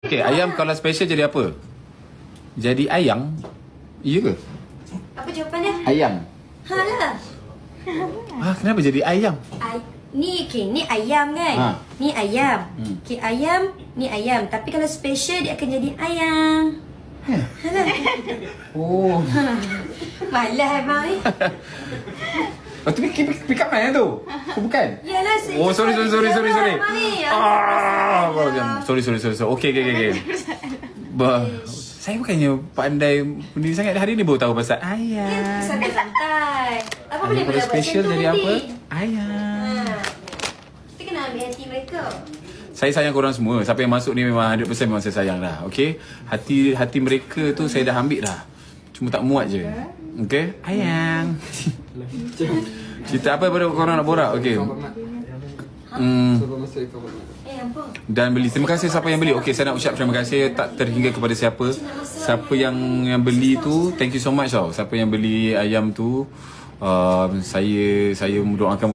Okay, ayam kalau special jadi apa? Jadi ayam? Iya ke? Apa jawapannya? Ayam. Halah. Kenapa jadi ayam? Ni ayam kan? Ha. Ni ayam. Ayam, ni ayam. Tapi kalau special dia akan jadi ayam. Halah. Oh. Malah abang ni. Tu pick up line tu? Bukan? Yalah, Oh, sorry. Abang ni. Sorry. Okay. Saya bukannya pandai benda sangat, hari ni baru tahu pasal ayam. Santai. Apa boleh Kalau buat special macam tu jadi nanti? apa? Ayam. Kita kena ambil hati mereka. Saya sayang korang semua. Siapa yang masuk ni memang 100% memang saya sayang dah. Okay? Hati mereka tu saya dah ambil dah. Cuma tak muat je. Okay? Ayang. Cerita apa pada korang nak borak? Okay. Dan beli. Terima kasih siapa yang beli. Okay, saya nak ucap terima kasih tak terhingga kepada siapa. Siapa yang beli tu, thank you so much tau. Siapa yang beli ayam tu, saya mendoakan